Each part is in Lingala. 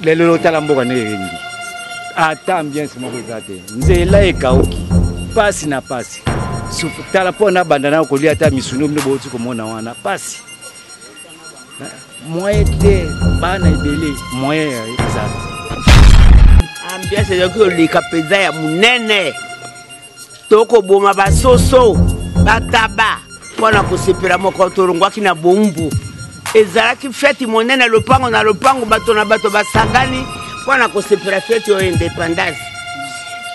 lelo talamboka nerengi ata ambiance moko ezate nzela ekauki pasi na pasi tala pona bandana kolia ata misunu mno boti komona wana pasi moyen te bana ebele moyen ezate ambiance yoki olika peza ya munene toko boma basoso bataba pona kosepela moko torongwaki na bombu ezalaki feti monene lopango na lopango bato na bato basangani pona kosepela feti o indépendance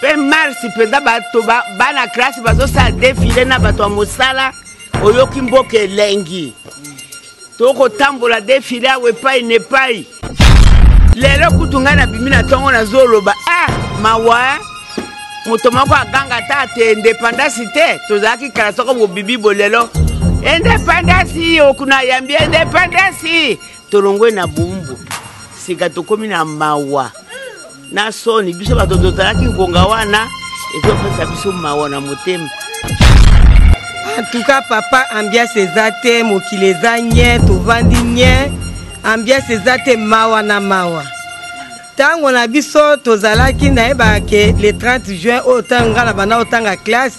pe marsi penda bato bana classe bazosala défilé na bato ya mosala oyoki mboka elengi tokotambola défilé awe epai na epai lelo kutu ngai na bimi na ntongo nazoloba mawa moto moko aganga ata te indépendance te tozalaki kala soko bobibi bolelo indépendance okuna yambi indépendance tolongwe na bumbu sika tokomi na mawa na soni biso bato tozalaki ngonga wana ezopesa biso mawa na motema. En tout cas papa ambiance ezate mokili eza nye tovandi nye ambiance ezate mawa na mawa tango na biso tozalaki nayebake le 30 juin otanga na bana otanga classe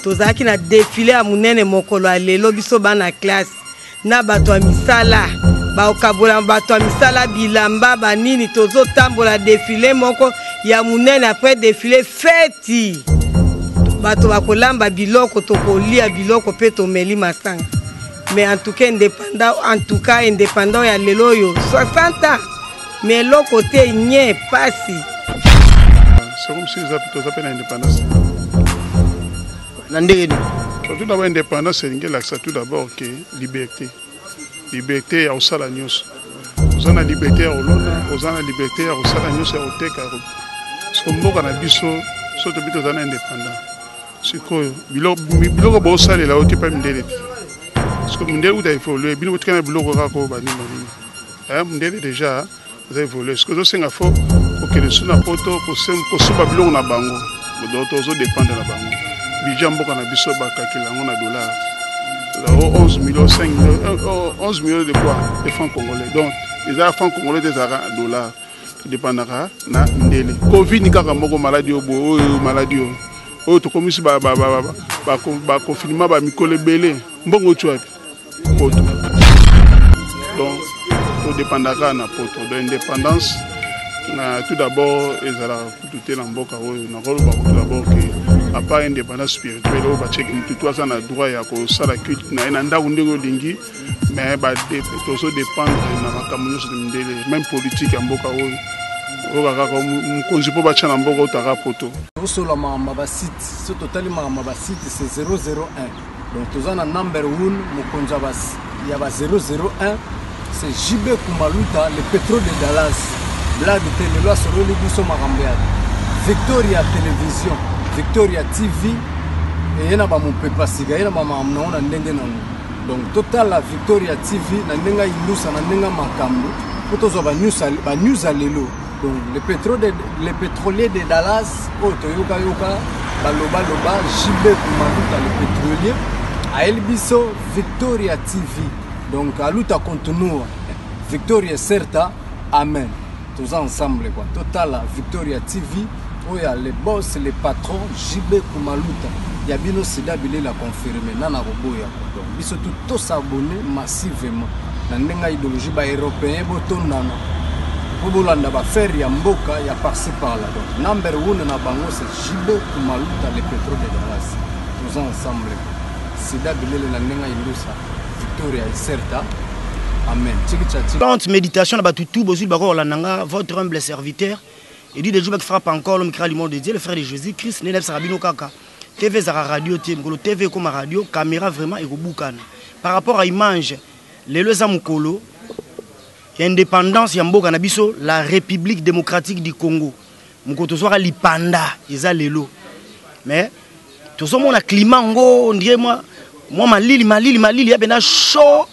tozalaki na défilé ya munene mokolo ya lelo biso bana classe na bato ya misala baokabola bato ya misala bilamba banini tozotambola défilé moko ya munene après défilé feti bato bakolamba biloko tokolia biloko pe tomeli masanga mais en tout cas indépendant ya lelo yo 60 ans mais loko te nye pasi c'est comme si ils appellent l'indépendance. Tout d'abord, indépendance, c'est tout d'abord que liberté. Liberté à Osala News. Vous avez la liberté à Olona, vous avez la liberté à Osala News et à Oteka. Ce qu'on voit dans Bisso, c'est que vous êtes indépendant. C'est que vous avez ça, là, vous pas m'aider. Parce que vous avez évolué, vous avez évolué, vous avez déjà évolué. Ce que vous avez fait, que les sous na poto pour souba biloko na bango d'autres dépendre na bango budget mboka na biso bakakela ngo na dollar 11 millions 5 millions 11 millions de quoi de francs congolais donc les francs congolais des dollars dépendra na ndele covid ni kaka moko maladie obo maladie o to komisi ba confinement ba mikolo belé mbongo twapi poto donc to dépendra na poto d'indépendance. Tout d'abord, ils ont tout d'abord que à part indépendance spirituelle, on va checker tout ça na droit ya ko sala culte na nda ndego lingi mais ba toujours dépendre na makambo ndele même politique en boka o ga ko mkonzi po ba chana mboko utaka poto osola mama ba site ce total mama ba site c'est 001 donc tozana number 1 mkonza bas ya ba 001 c'est JB Kumaluta le pétrole de Dallas. Là, de télé, sur le Libiso Marambéad, Victoria Télévision, Victoria TV, et il y a mon papa Siga, il y a ma maman, donc total la Victoria TV, Nandenga Ilusa, Nandenga Makambo, pour tous les news à l'élo. Donc les pétroliers de Dallas, Toyoka Yoka, Baloba Loba, JB Kumaluta, le pétrolier, à Elbiso, Victoria TV, donc à Luta Contenua, Victoria Certa, Amen. Tous ensemble quoi. Total Victoria TV, où il y a les boss, les patrons, JB Kumaluta. Il y a bien aussi d'habiller la confirmer. Nana Roboya. Donc, ils sont tous abonnés massivement. Dans l'idéologie européenne, Botondana. Bobolanda va faire Yamboka, il y a par-ci par-là. Donc, number 1 na bango, c'est JB Kumaluta, les pétrole de Dallas. Tous ensemble. C'est d'habiller la Nenga Victoria et Certa. Amen. Plante méditation là tout bosul bako lananga votre humble serviteur et dit des jours qui frappe encore l'homme qui a le monde de Dieu le frère de Jésus Christ n'élève Sarabino Kaka TV Zara radio TV comme radio caméra vraiment et boucan par rapport à image les leza mukolo indépendance ya mboka na biso la République démocratique du Congo mukoto soira lipanda eza lelo mais tout ça mon climat ngo on dirait moi malili ya bena chaud.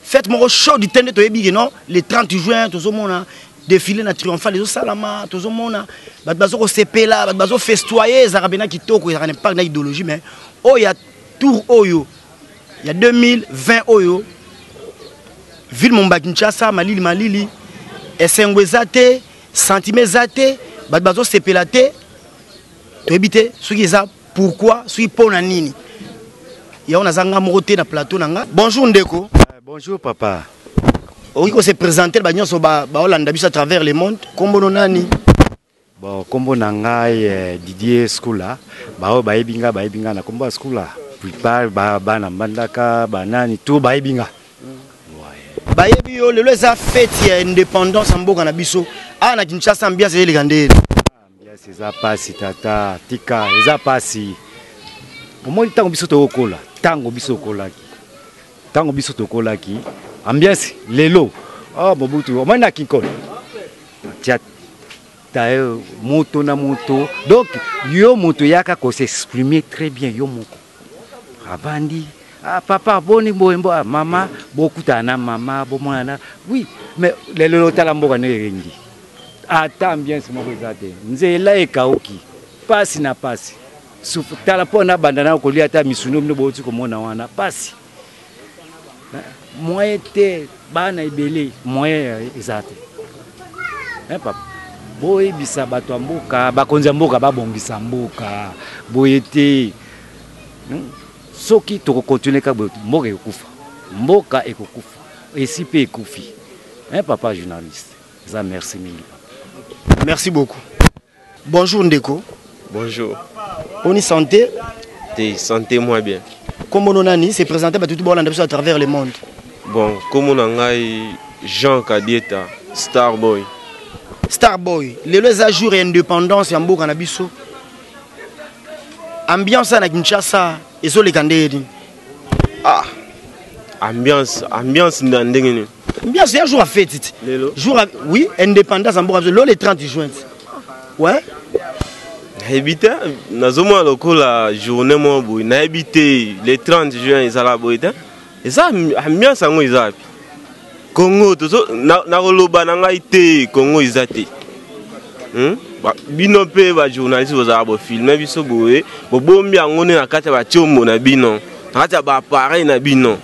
Faites-moi chaud du temps de non le 30 juin, tout le monde défilé na triomphal, les salama, tout le monde bazo CP là, bazo festoyer, zarabena qui toko, il n'y a pas d'idéologie mais oh il y a tour oyo. Il y a 2020 oyo. Ville Momba Kinshasa, Malili esengo eza te sentiment eza te bato bazosepela te toyebi te soki eza pourquoi soki mpo na nini yango naza nga moko te na plateau na nga. Bonjour ndeko. Bonjour papa. okoki kose présenter banyonso baolanda biso à travers le monde kombono nani? Bon kombo na ngai Didier Skula bao baebinga na kombo Skula plupart bana mandaka banani tout baebinga bayebi yo lelo eza fête ya indépendance mboka na biso awa na Kinshasa ambiance eleka ndeni? Ambiance eza pasi tata tika eza pasi omoni ntango biso tokokola ntango biso tokolaki ambiance lelo Mobutu omoni na Kinkole tia tayo moto na moto donc yo moto yaka ko s'exprimer très bien yo moko abandi papa boni boembo mama bokutana mama bomwana oui mais lelo tala mboka ne rengi ata ambiance moko zate nzela ekauki pasi na pasi sufu tala pona bandana kolia ata misuno mno boti komona wana pasi moyen te bana ibele moyen ezate papa boye bisa bato mboka bakonza mboka babongisa mboka boye te soki toko continuer ka mboka ekokufa mboka ekokufa esi pe ekufi papa journaliste ça merci mingi. Merci beaucoup. Bonjour ndeko. Bonjour. On y santé? Sentez-moi bien. Comment on a ni c'est présenté à tout à travers le monde. Bon, comme on a Jean Kadieta, Starboy. Starboy, les jours indépendance en Mboka na biso. Ambiance na Kinshasa et sur les candidats. Ah, ambiance ndengeni. Ambiance c'est un jour à fête. Jour à, oui, indépendance en Mboka le 30 juin. Ouais. Habita nazoma lokola journée mo boy na habité le 30 juin ezala boyta. Eza ambiance ngo ezapi. Congo tozo na koloba na ngai te Congo ezate. Bino pe ba journaliste bozala bo filmer biso boye bombi yango na kati ba tiombo na bino. Na kati ba appareil na bino.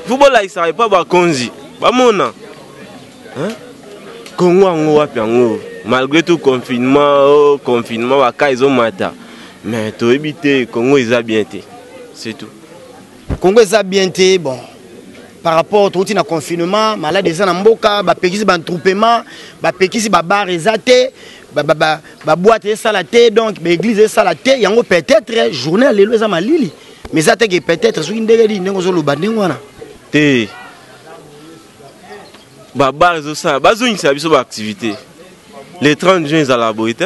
Fubola isa pas ba konzi. Ba mona. Congo ngo wapi yango. Malgré tout confinement, wa kaizo mata. Mais to éviter Congo est bien té. C'est tout. Congo est bien té bon. Par rapport au na confinement, malade des na mboka, ba pekisi ba troupement, ba pekisi ba bar ezate, ba boîte salate donc ba église salate, yango peut-être journée lelo eza malili. Mais ça que peut-être soki ndeli ndengo zo loba ndengwana. Té. Ba bar ezo sala, ba zo nyisa biso ba activité. Les 30 juin à la boîte,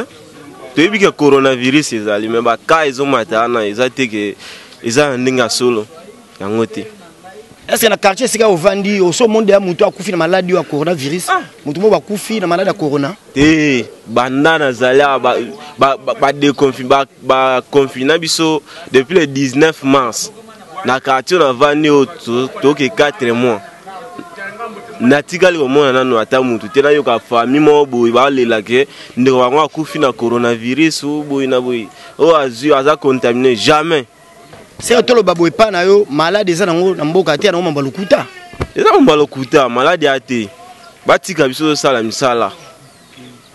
tu as vu que le coronavirus est allé, mais quand ils ont matana, ils ont été que ils ont un solo. Est-ce que dans le quartier c'est au Vandi, au sein monde il y a mutu akufi na maladie au coronavirus, mutu mo bakufi na maladie à corona. Eh, bandana zalia ba déconfiné, ba confiné biso depuis le 19 mars. Na quartier na Vandi au to que 4 mois. Natikali komona nanu ata mutu tena yo ka famille mo boy ba lela ke ndeko bango akufi na coronavirus ou boy na boy o azu aza contaminé jamais. C'est to lo babo epa na yo malade eza nango na mboka te na ngomba lokuta. Eza ngomba lokuta malade ate. Batika biso sala misala.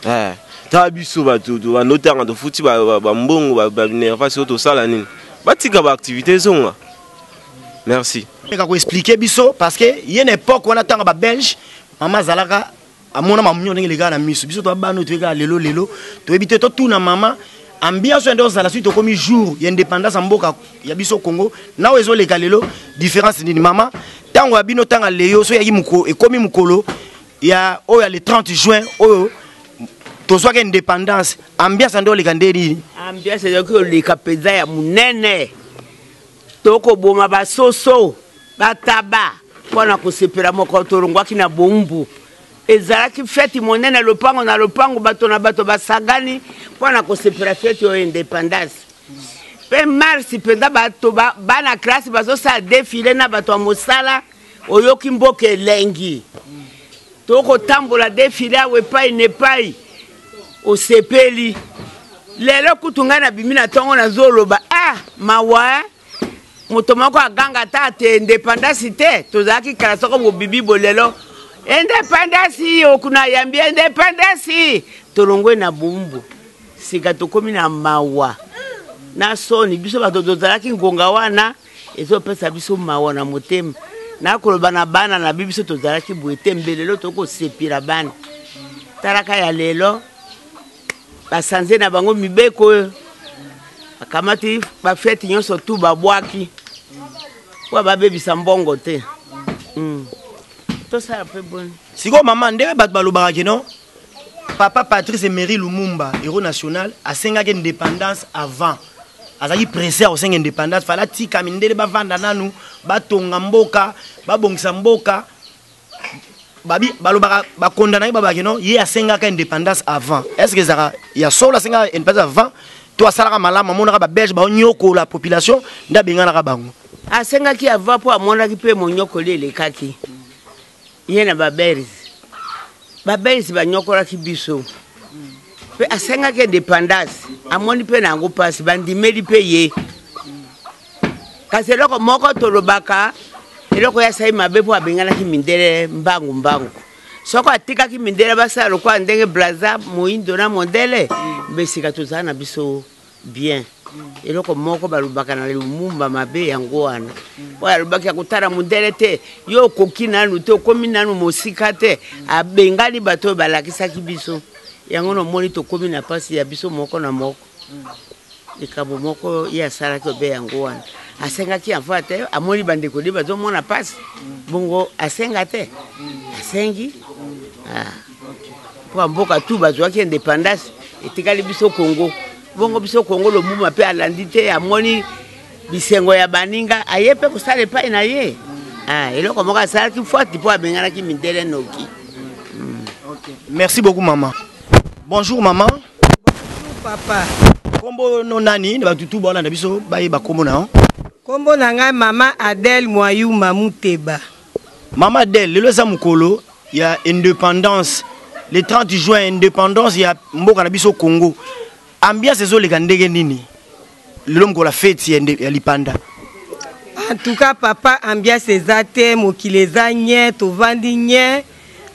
Ta biso batu to notanga to futi ba mbongo ba nerva so to sala nini. Batika ba activité zonga. Merci. Je vais vous expliquer biso parce que il y a une époque où on attend ba belge maman zalaka amona mamunyo ndenge les gars na miso biso to ba no to ga lelo to éviter to tout na maman ambiance ndo za la suite comme jour il y a indépendance en mboka ya biso Congo na wezo le lelo différence ni maman tango abino tanga leyo so ya muko e komi mukolo ya o ya le 30 juin o to soit indépendance ambiance ndo le kandeli ambiance yo le kapeza ya munene toko boma basoso bataba pona kusepera moko torongwaki na bombu ezalaki fête monene lopango na lopango bato na bato basagani pona kusepera fête yo indépendance pe mars penda bato bana classe bazo sa défilé na bato a mosala oyoki mboke lengi toko tambola défilé we pai ne pai o sepeli lelo kutunga na bimina tongo na zoloba mawa moto moko aganga ta te indépendance te tozaki kala soko bo bibi bolelo independence okuna yambia independence tolongwe na bumbu sika tokomi na mawa na soni biso bato tozalaki ngonga wana ezopesa biso mawa na motema na koloba na bana na bibiso tozalaki boete mbelelo tokosepira bana talaka ya lelo basanze na bango mibeko bakamati bafeti nyonso tu babwaki po babebisa mbongo te tosala mpe boni siko mama ndenge bato balobaka keno papa Patrice Emery Lumumba héros national asengaki indépendance avant azaki pressé akosenga indépendance fala tika mindele bavanda nanu batonga mboka babongisa mboka babi balobaka bakondana ye babaki no ye asengaka indépendance avant est-ce que zara ya solo asenga indépendance avant to asalaka malama monaka ba belge ba nyoko la population nda bengana bango asengaki avant po amonaki pe monyoko lelekaki ye na baberzi banyokolaki biso pe asengaki indépendance amoni pe nango pasi bandimeli pe ye kasi eloko moko tolobaka eloko ya sai mabe po abenganaki mindele mbangu soko atikaki mindele basala lokwa ndenge blaza moindo na mondele besika tozala na biso bien eloko moko balobaka na Lumumba mabe yango wana po alobaki akotala mondele te yo okoki nanu te okomi nanu mosika te abengani bato balakisaki biso yango nomoni tokomi na pasi ya biso moko na moko likambo moko ye asalaki obe yango wana asengaki enfant te amoni bandeko de bazomona pasi bongo asenga te asengi po mboka tu bazwaki indépendance etikali biso Congo bongo biso Congo Lumumba pe alandi te amoni bisengo ya baninga aye pe kosala epai na ye eloko moko asalaki foti po abenganaki mindele noki. Merci beaucoup maman. Bonjour maman. Bonjour papa. Kombo no nani ba tutu bona na biso baye ba kombo na kombo na ngai mama Adèle Moyou Mamuteba. Mama Adèle lelo za mukolo ya indépendance le 30 juin indépendance ya mboka na biso Congo. Ambiance ezoleka ndenge nini lelo mkola fête ya lipanda? En tout cas papa ambiance ezate mokili eza nye tovandi nye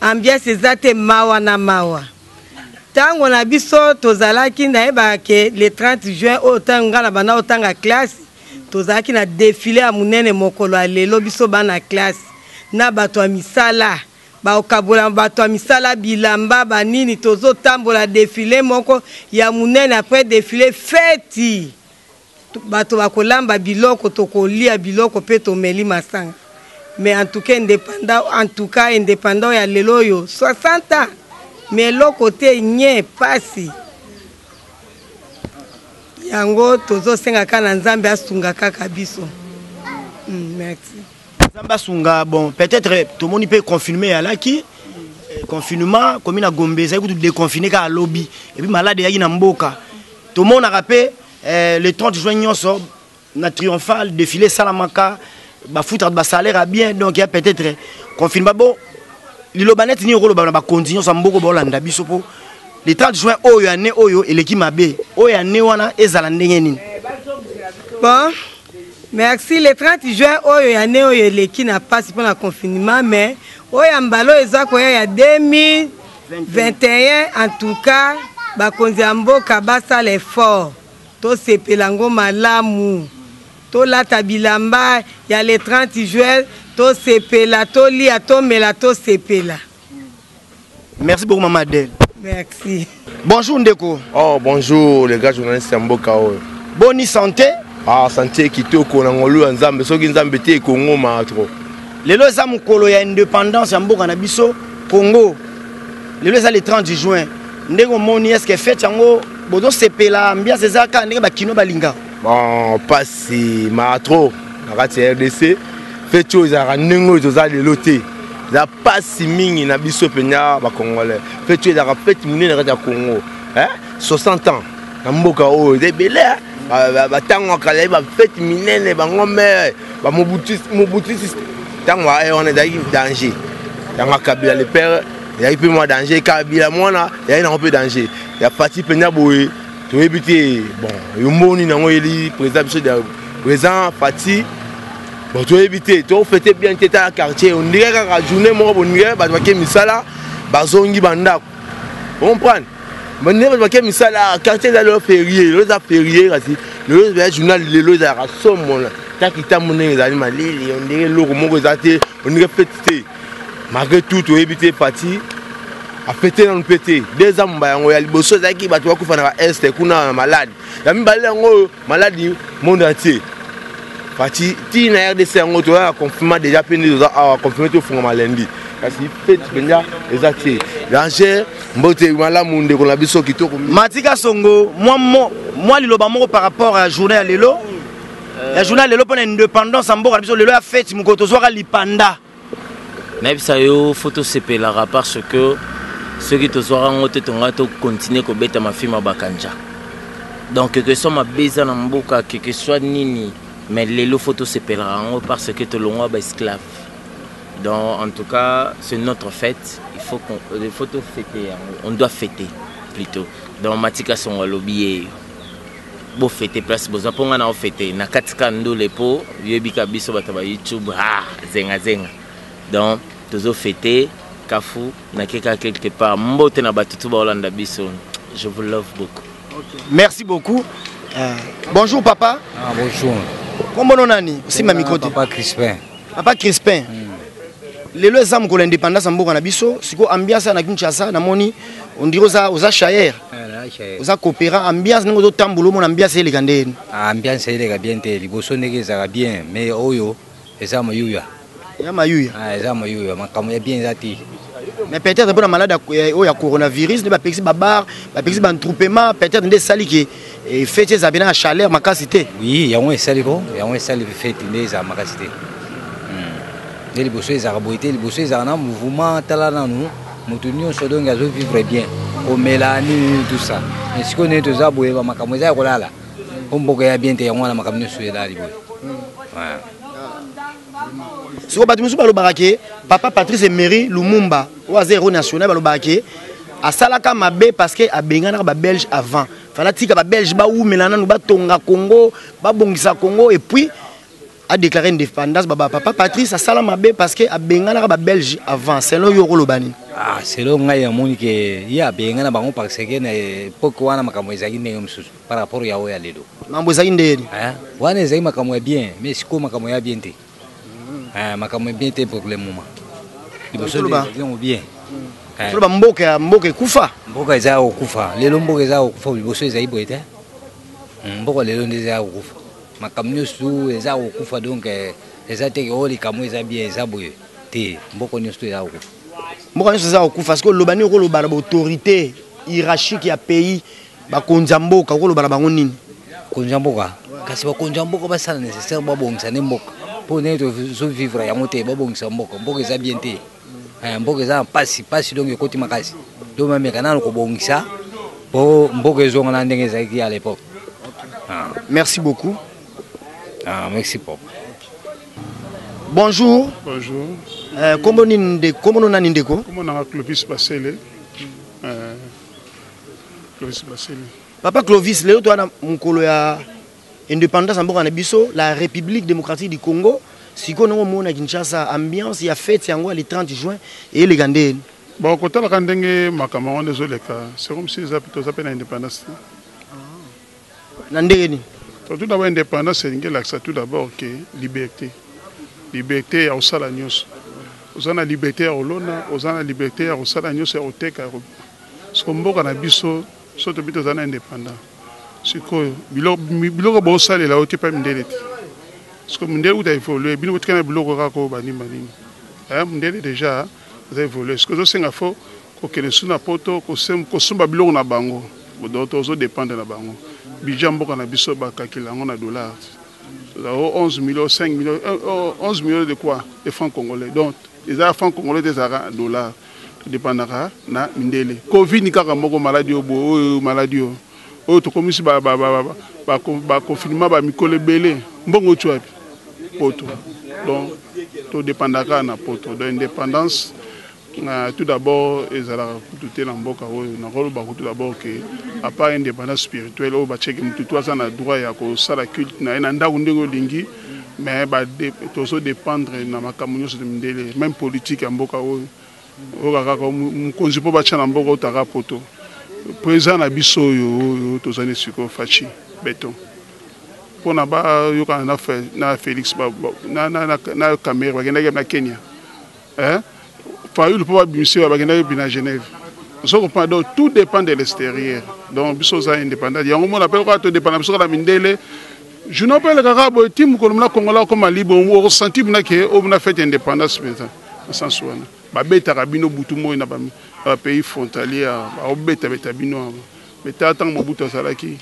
ambiance ezate mawa na mawa. Tango na biso tozalaki naeba ke le 30 juin otanga na bana otanga classe tozalaki na défilé ya munene mokolo ya lelo biso bana classe na bato ya misala ba okabola bato ya misala bilamba banini tozo tambola défilé moko ya munene après défilé fête bato bakolamba biloko tokolia biloko pe tomeli masanga mais en tout cas indépendant ya lelo yo 60 ans mais l'autre côté nye pasi yango tozo senga kana nzambe asunga kaka biso. Merci. Nzambe asunga bon peut-être tout le monde peut confirmer à la qui confinement comme na Gombe ça écoute déconfiner ka lobby et puis malade yaki na mboka tout le monde a rappelé le 30 juin nyonso na triomphal défilé Salamaka ba foutre ba salaire bien donc il y a peut-être confirmer bon lilobanet ni rolo ba continuer sa mboko bolanda biso po le 30 juin oyo ane oyo eleki mabe oyo ane wana ezala ndenge nini? Bon merci le 30 juin oyo ane oyo eleki na passe pour le confinement mais oyo mbalo eza ko ya 2021 en tout cas ba konzi mboka basa l'effort to sepelango malamu to lata bilamba ya le 30 juin to sepela to lia to mela to sepela. Merci beaucoup maman Adèle. Merci. Bonjour Ndeko. Oh bonjour les gars journalistes Mboka. Bonne santé. Ah santé kitoko na ngolu nzambe soki nzambe te Congo ma trop. Lelo za mukolo ya indépendance ya mboka na biso Congo. Lelo za le 30 juin. Ndeko moni est-ce que fête yango bodo sepela ambiance ezaka ndenge bakino balinga. Bon pasi ma trop. Na RDC fête aux aranengo za lelo te. La pasi mingi na biso penya ba congolais. Fête aux fête munene na Congo. 60 ans. Na mboka o de belé. Ba tango kala ba fête minene ba ngombe ba mobutu tango on est dans danger. Tango Kabila le père, il y a peu moins danger Kabila mona, il y a un peu danger. Il y a parti penya boy. To éviter bon, yo moni na ngoyeli président Fati bon tu éviter tu fêter bien tête à quartier on dirait qu'à journée moi on dirait bah tu misala bazongi banda comprendre mais ne pas que misala quartier dans le férié le journal le za rasomo là ta kita monnaie za malili on dirait loko moko zate on dirait fêter malgré tout tu éviter parti a fêter dans le pété des ans ba yango ya liboso za ki ba tu ko fana est kuna malade ya mibale yango maladie monde entier Fati, ti na RDC yango to a confirmé déjà peine a confirmé to funga lundi. Kasi fait benya ezati. Danger mbote mala munde ko na biso kitoko. Matika Songo, moi liloba moko par rapport à journée à lelo. La journée à lelo pour l'indépendance en mboka biso lelo a fête mukoto soka lipanda. Même ça yo photo sepelara parce que ceux qui te soient en haute tonga to continuer ko beta ma fille bakanja. Donc que soit ma beza na mboka que soit nini. Mais les photos se pèleront parce que tout le monde est esclave. Donc en tout cas, c'est notre fête. Il faut qu'on les photos fêter. On doit fêter plutôt. Donc Matika sont lobby. Beau fêter place besoin pour on fêter. Na katika ndo lepo, yebika biso bataba YouTube zenga. Donc toujours fêter kafu na quelque part. Mbote na batutu ba Holanda biso. Je vous love beaucoup. Okay. Merci beaucoup. Bonjour papa. Bonjour. Comment on a ni si ma micro Papa Crispin. Papa Crispin. Lelo exam ko l'indépendance mboka na biso, siko ambiance na Kinshasa na moni on dirait aux chayer. Aux coopérants ambiance ngo tambulo mon ambiance ele kandeni. Ambiance ele ka bien te liboso ndeke za bien mais oyo exam yuya. Ya mayuya. Exam yuya makamo ya bien zati. Mais peut-être pour la malade au ya coronavirus ne ba pexi babar, ba pexi ban troupement, peut-être des sali qui et fêter ça bien à chaleur makasité. Oui, ya on sali ko, ya on sali fêter des à makasité. Les bosses za raboité, les bosses za na mouvement talana nous, mutunio so donc azo vivre bien. Au mélanie tout ça. Mais si connaît tout ça boye ba makamo za ko lala. On boka ya bien te ya ngwana makamno so ya dali boye. Ouais. Si vous avez dit papa Patrice Emery Lumumba, ou à zéro national, à Salaka Mabé parce que à Bengana Belge avant. Fallait que les Belges ou Melana nous Tonga Congo, Bongisa Congo et puis a déclaré indépendance papa Patrice à Salamabé parce que à Bengana Belge avant. C'est là Yoro Lobani. Ah, c'est là où il y a mon qui y a Bengana Bango parce que pourquoi on a makamouezagi par rapport à Yaoya Ledo. Mamboezagi ndeni. Hein? On est makamoué bien, mais c'est comment makamoué bien te. Makamoué bien te pour le moment. Il faut se bien. Solo mboka kufa. Mboka za okufa. Lelo mboka za okufa liboso za iboite. Mboka lelo ndeza okufa. Makamnyo su za okufa donc eza te ko li kamwe za bien za boye. Te mboka nyosto za okufa. Mboka nyosto za okufa parce que lobani ko loba autorité hiérarchique ya pays ba konza mboka ko loba bango nini. Konza mboka. Kasi ba konza mboka ba sala nécessaire ba bongisa ne mboka. Pour ne to vivre ya moté ba bongisa mboka. Mboka za bien te. Mboka za pasi donc yokoti makasi do même kana ko bongisa bo mboka zo ngana ndenge za ki à l'époque. Merci beaucoup. Merci papa. Bonjour. Bonjour. Comment on a ndeko? Comment on a Clovis Basele? Clovis Basele. Papa Clovis, leo to ana mukolo ya indépendance mboka na biso, la République démocratique du Congo. Si on a à Kinshasa, ambiance, il y a fête le 30 juin et les Gandés. Bon, quand on a gagné ma camarade, c'est comme si ça appelle l'indépendance. Tout d'abord, l'indépendance, c'est tout d'abord que liberté. Liberté à Osalanios. Vous avez la liberté à Olona, vous avez la liberté à Osalanios et au Teka. Ce qu'on voit à Bisso, c'est que vous êtes indépendant. C'est que vous avez bon salaire là, vous n'avez pas de parce que Mundele a évolué, bien que le bloc rako bani bani. Mundele déjà a évolué. Ce que je sais qu'il faut que les sous na poto, que sumba bloc na bango, d'autres autres dépendent de la bango. Bijambo kana biso baka kilango na dollars. 11 millions, 5 millions, 11 millions de quoi? De francs congolais. Donc les francs congolais des dollars dépendra na Mundele. Covid ni kaka moko maladie o maladie o to comme si ba confinement ba mikole belé mbongo tu poto donc tout dépendra na poto de indépendance tout d'abord ezala tout na mboka o na rolo ba tout d'abord que à part indépendance spirituelle o ba check mutu to na droit ya ko sala culte na ndako ndenge lingi mais tozo dépendre na makambo nyonso de mindele même politique ya mboka oyo okaka mokonzi mpo batya na mboka otaka poto président na biso oyo tozali sikoyo faci beton mpona bayokana na félix na camere bakendaki na kenya fayulu mpo babimisi bakendaki na genève so comprendre donc tout dépend de l'extérieur donc biso oza indépendant yango mona mpe okaa todépenda biso kaka na mindele journée opele kaka boye ti mokolo mona kongola okoma libre okosenti mona ke oyo mona fete indépendance mpenza na sens wana babetaka bino butu moi na bapays frontalier baobetabeta bino awa me tala ntango mobutu azalaki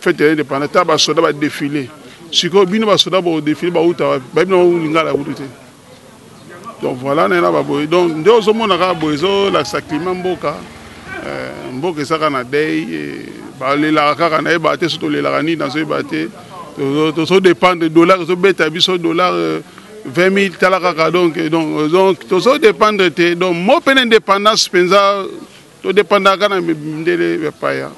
fete ya indépendance ta basoda badefile sikoyo bino basoda bodefile bauta wapi babino lingala butu te donc voilà nena baboye donc nde ozomona kaka boye ezolakisa climat mboka mboka ezaka na dei balelaka kaka nayeba te so tolelaka nini nazoyeba te tozodépendre dollar ezobeta biso dollar 20 000 tala kaka donc tozodépendre te donc mo mpe na indépendance mpenza todépendaka na mindele epaya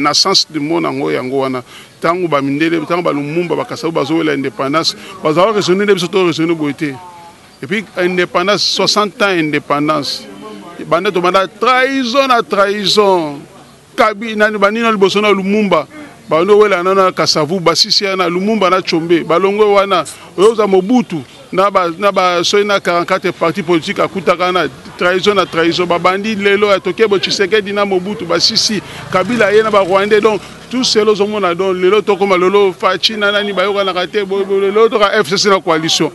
na sens de mo nango yango wana ntango bamindele ntango balumumba bakasa oyo bazowela indépendance bazalaka resoni nde biso toresoni boye te et puis indépendance 60 ans indépendance banda tomanda trahison na trahison kabi nani banina liboso na lumumba bando wela na kasavu basisi na lumumba na chombe balongo wana oza mobutu na ba soina 44 partis politiques akutaka na trahison babandi lelo atoke bo Tshisekedi na mobutu basisi kabila ye na ba rwandais donc tout cela zomona donc lelo tokoma lelo fachi na nani bayoka na kate lelo to ka FCC na coalition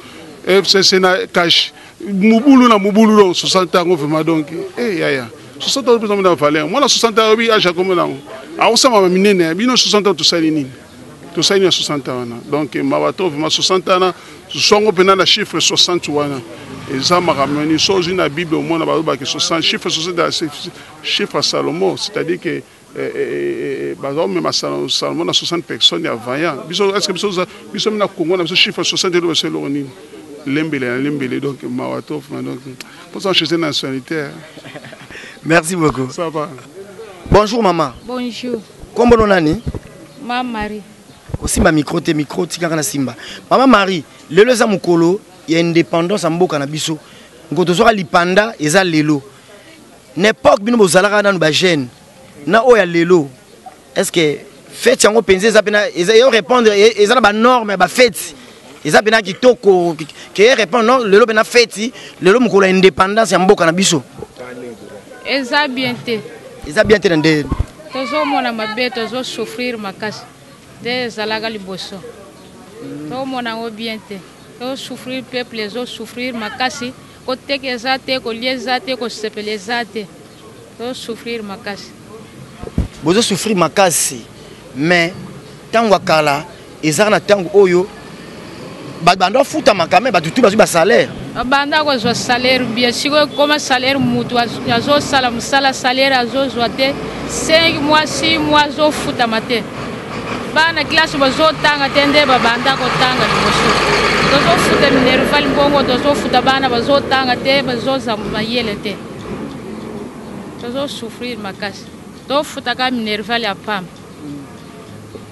FCC na cash mubulu na mubulu donc 60 ans vraiment donc yaya 60 ans peut-être valeur moi na 60 ans bi acha comme là a osama minene bino 60 ans to sali nini to sali na 60 ans donc mabato vraiment 60 ans songo pena na chiffre 60 wana eza makamani sozi na bible au moins na ba que 60 chiffre 60 chiffre Salomon c'est-à-dire que bazao même Salomon na 60 personnes ya vaillant biso est-ce que biso na Congo na biso chiffre 60 de c'est l'ornine lembele donc mawato donc pour ça chez nationalité. Merci beaucoup. Ça va. Bonjour maman. Bonjour. Comment on nani? Maman Marie. Aussi ma micro tika na simba. Maman Marie, lelo za mukolo ya indépendance mboka na biso. Ngoto soka lipanda eza lelo. N'époque bino bozalaka na ba jeune. Na oya lelo. Est-ce que fête yango penser ça pena eza répondre eza ba norme ba fête. Eza pena kitoko ke répondre non lelo pena fête lelo mukolo ya indépendance ya mboka na biso. Eza bien te. Eza bien te ndé. Tozo mona mabe tozo souffrir makasi. De zalaga liboso. To mona ngo bien te. To souffrir peuple les autres souffrir makasi. Ko teke zate ko liezate ko sepelezate. To souffrir makasi. Bozo souffrir makasi. Mais tango akala eza na tango oyo bando futa makame batutu bazu ba salaire. Banda ko zo salaire bien sûr comme salaire mutu azo sala musala salaire azo zoate 5 mois 6 mois zo futa mate. Bana classe bazo tanga tende banda ko tanga liboso. Dozo futa minerval mbongo dozo futa bana bazo tanga te bazo zamba yele te. Dozo souffrir makasi. Do futa ka minerval ya pam.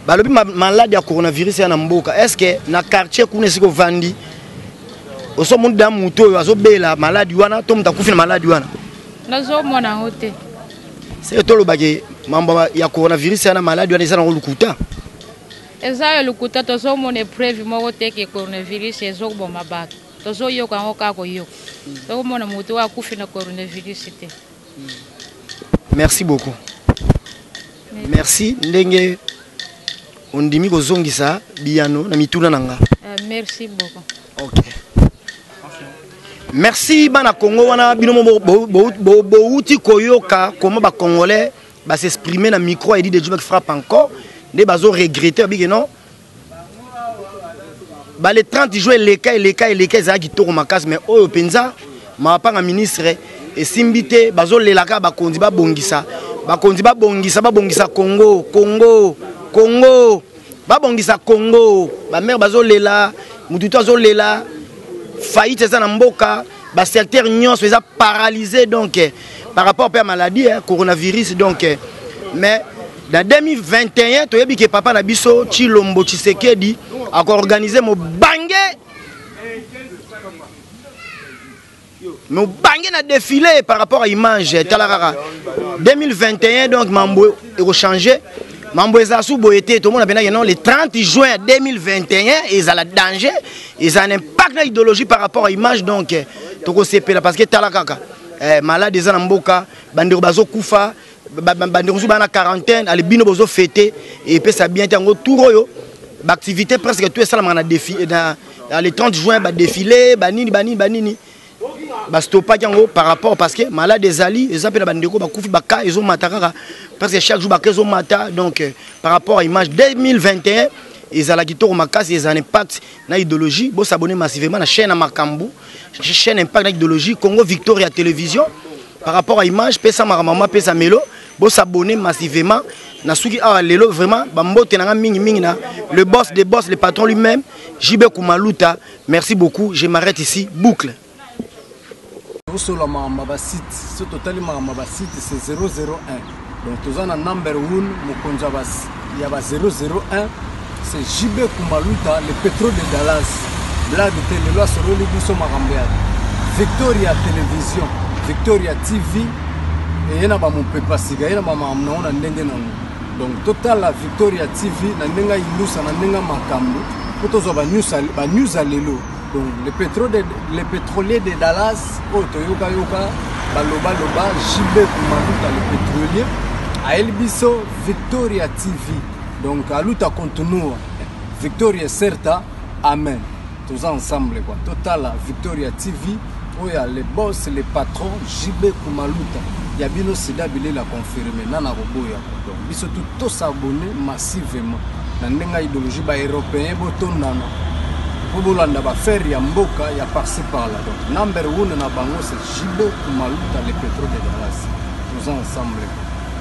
Balobi malade ya coronavirus ya na mboka est-ce que na quartier kuna siko vandi oso monde da muto azo bela malade wana to muta kufina malade wana nazo mona hote c'est to lo bage mambo ya coronavirus ya na malade wana isa na lukuta eza lukuta to zo mona preuve mo te ke coronavirus ezo boma bato to zo yoka ngoka ko yo to mona muto wa kufina coronavirus te. Merci beaucoup. Merci ndenge on dimi ko zongisa biano na mituna nanga. Merci beaucoup. OK. Merci bana Congo wana bino bo uti koyoka comment ba congolais ba s'exprimer na micro et dit des gens qui frappent encore des bazo regretter bige non. Ba les 30 jours les cas za ki toko makasi mais oyo penza ma pa nga ministre et simbité bazo lelaka ba kondi ba bongisa Congo babongisa Congo ba mère bazo lela mututo azo lela faillite ça na mboka ba secteur nyonso eza paralysé donc par rapport à la maladie coronavirus donc mais dans 2021 toyebi que papa na biso Chilombo Tshisekedi a organisé mo bangé na défilé par rapport à image talarara 2021 donc mambo est changé mambo ezasu boyete tout le monde a non le 30 juin 2021 ils ont la danger ils ont un impact dans l'idéologie par rapport à image donc toko sepela parce que talakaka malade des mboka bandiro bazo kufa bandiro zu bana quarantaine ali bino bozo fêter et puis ça bien tango tout activité presque tout ça na défi dans les 30 juin ba défilé banini bastopa yango par rapport parce que malade des ali ils appellent bandeko bakufi baka ils ont matakaka parce que chaque jour baka ils ont mata donc par rapport à image 2021 ils ont la guitare makasi ils ont un impact na idéologie bo s'abonner massivement na chaîne Makambu chaîne impact na idéologie Congo Victoria télévision par rapport à image pesa maman pesa melo bo s'abonner massivement na suki a lelo vraiment bambote na mingi na le boss des boss le patron lui-même JB Kumaluta merci beaucoup je m'arrête ici boucle. Sur la mamba site, ce total mamba site c'est 001. Donc tous en number 1, Mokonja bas, il y a 001. C'est JB Kumaluta, le pétrole de Dallas. Blague de télé, sur le Libiso Marambéa. Victoria Télévision, Victoria TV. Et il y a mon pépa siga, il y a ma maman na ndenge non. Donc total la Victoria TV, na ndenga ilusa na ndenga makambo. Pour tous ba news à lelo. Donc le pétrolier de Dallas, Toyoka Yoka, Baloba Loba, JB Kumaluta le pétrolier, à Elbiso Victoria TV. Donc à Luta continue, Victoria Certa, Amen. Tous ensemble quoi. Total Victoria TV, où il y a les boss, les patrons, JB Kumaluta. Il y a bien aussi d'habiller la confirmer, Nana Roboya. Donc ils sont tous abonnés massivement. Dans l'idéologie européenne, Botonana. Bobolanda ba faire ya mboka ya par-ci par-là. Donc number 1 na bango c'est JB Kumaluta le pétrole de Dallas. Tous ensemble.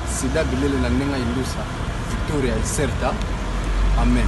C'est d'habiller la nenga ilusa Victoria Certa. Amen.